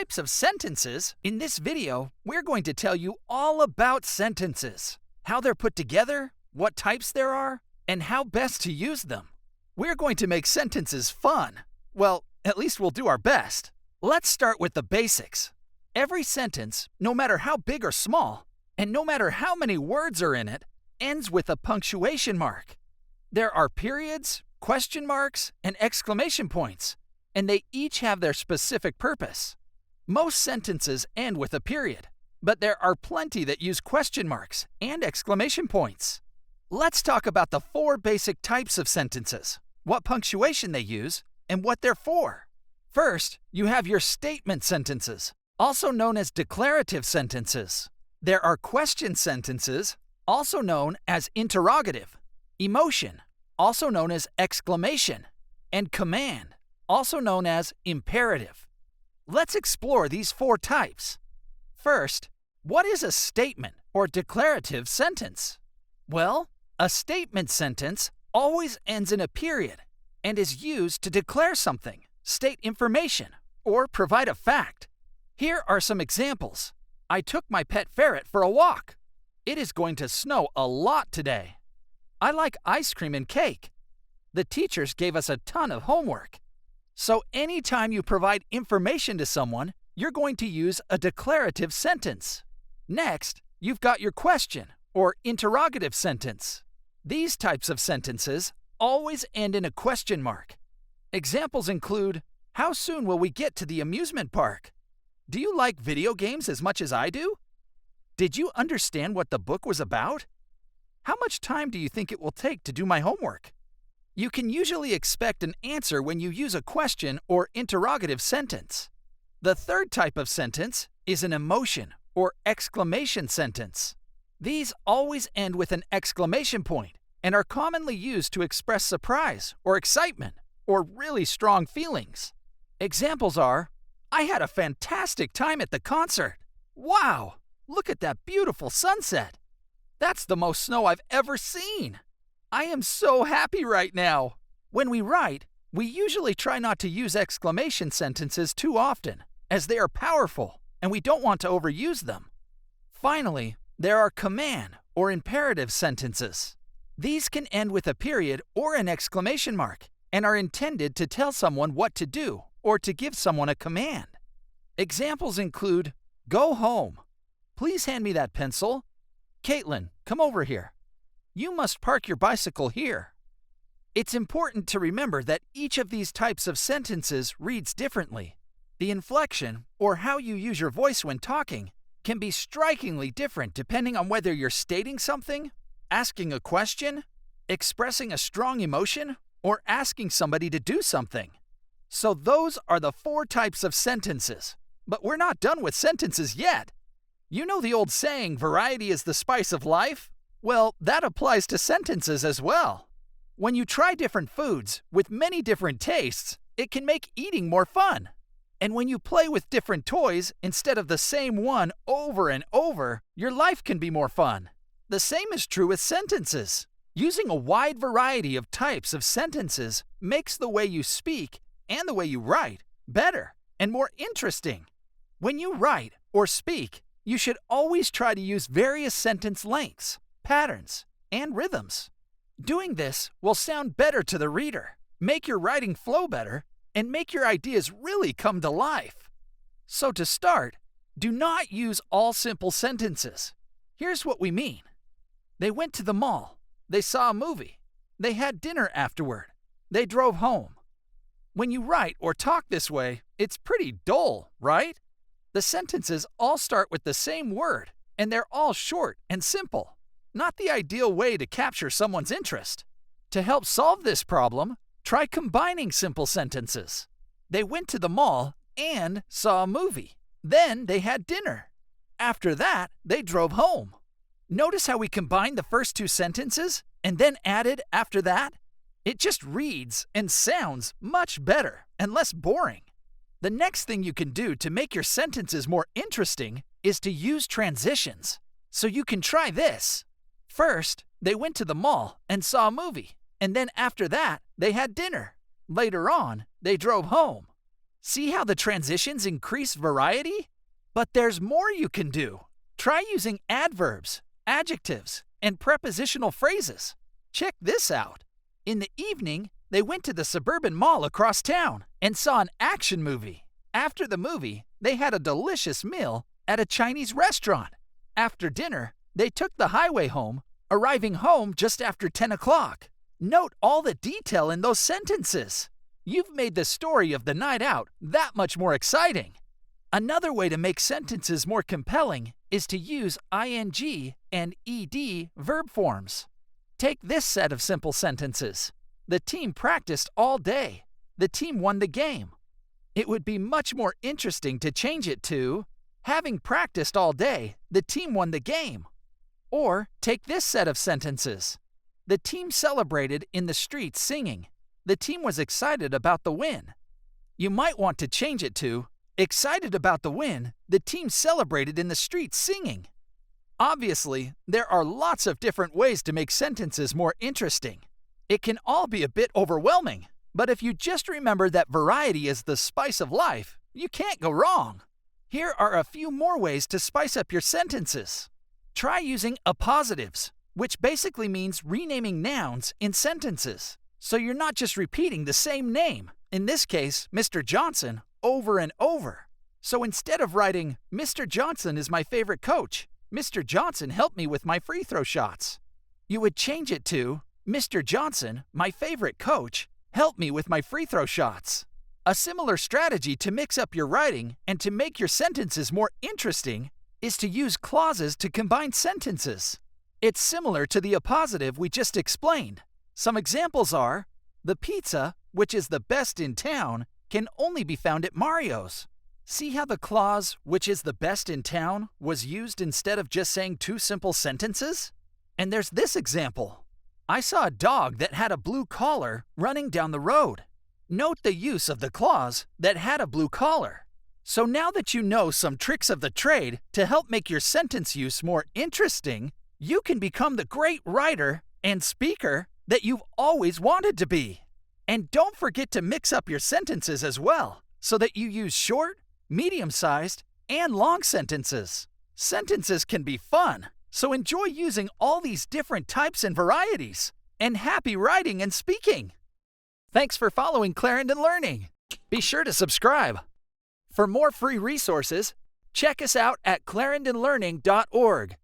Types of sentences. In this video, we're going to tell you all about sentences, how they're put together, what types there are, and how best to use them. We're going to make sentences fun. Well, at least we'll do our best. Let's start with the basics. Every sentence, no matter how big or small, and no matter how many words are in it, ends with a punctuation mark. There are periods, question marks, and exclamation points, and they each have their specific purpose. Most sentences end with a period, but there are plenty that use question marks and exclamation points. Let's talk about the 4 basic types of sentences, what punctuation they use, and what they're for. First, you have your statement sentences, also known as declarative sentences. There are question sentences, also known as interrogative, emotion, also known as exclamation, and command, also known as imperative. Let's explore these 4 types. First, what is a statement or declarative sentence? Well, a statement sentence always ends in a period and is used to declare something, state information, or provide a fact. Here are some examples. I took my pet ferret for a walk. It is going to snow a lot today. I like ice cream and cake. The teachers gave us a ton of homework. So anytime you provide information to someone, you're going to use a declarative sentence. Next, you've got your question or interrogative sentence. These types of sentences always end in a question mark. Examples include, how soon will we get to the amusement park? Do you like video games as much as I do? Did you understand what the book was about? How much time do you think it will take to do my homework? You can usually expect an answer when you use a question or interrogative sentence. The third type of sentence is an emotion or exclamation sentence. These always end with an exclamation point and are commonly used to express surprise or excitement or really strong feelings. Examples are, I had a fantastic time at the concert. Wow, look at that beautiful sunset. That's the most snow I've ever seen. I am so happy right now. When we write, we usually try not to use exclamation sentences too often, as they are powerful and we don't want to overuse them. Finally, there are command or imperative sentences. These can end with a period or an exclamation mark and are intended to tell someone what to do or to give someone a command. Examples include, go home. Please hand me that pencil. Caitlin, come over here. You must park your bicycle here. It's important to remember that each of these types of sentences reads differently. The inflection, or how you use your voice when talking, can be strikingly different depending on whether you're stating something, asking a question, expressing a strong emotion, or asking somebody to do something. So those are the 4 types of sentences. But we're not done with sentences yet. You know the old saying, variety is the spice of life? Well, that applies to sentences as well. When you try different foods with many different tastes, it can make eating more fun. And when you play with different toys instead of the same one over and over, your life can be more fun. The same is true with sentences. Using a wide variety of types of sentences makes the way you speak and the way you write better and more interesting. When you write or speak, you should always try to use various sentence lengths, patterns, and rhythms. Doing this will sound better to the reader, make your writing flow better, and make your ideas really come to life. So to start, do not use all simple sentences. Here's what we mean. They went to the mall. They saw a movie. They had dinner afterward. They drove home. When you write or talk this way, it's pretty dull, right? The sentences all start with the same word, and they're all short and simple. Not the ideal way to capture someone's interest. To help solve this problem, try combining simple sentences. They went to the mall and saw a movie. Then they had dinner. After that, they drove home. Notice how we combined the first 2 sentences and then added after that? It just reads and sounds much better and less boring. The next thing you can do to make your sentences more interesting is to use transitions. So you can try this. First, they went to the mall and saw a movie, and then after that, they had dinner. Later on, they drove home. See how the transitions increase variety? But there's more you can do. Try using adverbs, adjectives, and prepositional phrases. Check this out. In the evening, they went to the suburban mall across town and saw an action movie. After the movie, they had a delicious meal at a Chinese restaurant. After dinner, they took the highway home, arriving home just after 10 o'clock. Note all the detail in those sentences. You've made the story of the night out that much more exciting. Another way to make sentences more compelling is to use ing and ed verb forms. Take this set of simple sentences. The team practiced all day. The team won the game. It would be much more interesting to change it to, having practiced all day, the team won the game. Or take this set of sentences. The team celebrated in the streets singing. The team was excited about the win. You might want to change it to, excited about the win, the team celebrated in the streets singing. Obviously, there are lots of different ways to make sentences more interesting. It can all be a bit overwhelming, but if you just remember that variety is the spice of life, you can't go wrong. Here are a few more ways to spice up your sentences. Try using appositives, which basically means renaming nouns in sentences. So you're not just repeating the same name, in this case, Mr. Johnson, over and over. So instead of writing, Mr. Johnson is my favorite coach, Mr. Johnson helped me with my free throw shots, you would change it to, Mr. Johnson, my favorite coach, helped me with my free throw shots. A similar strategy to mix up your writing and to make your sentences more interesting is to use clauses to combine sentences. It's similar to the appositive we just explained. Some examples are, the pizza, which is the best in town, can only be found at Mario's. See how the clause, which is the best in town, was used instead of just saying two simple sentences? And there's this example. I saw a dog that had a blue collar running down the road. Note the use of the clause that had a blue collar. So now that you know some tricks of the trade to help make your sentence use more interesting, you can become the great writer and speaker that you've always wanted to be. And don't forget to mix up your sentences as well, so that you use short, medium-sized, and long sentences. Sentences can be fun, so enjoy using all these different types and varieties. And happy writing and speaking! Thanks for following Clarendon Learning. Be sure to subscribe. For more free resources, check us out at clarendonlearning.org.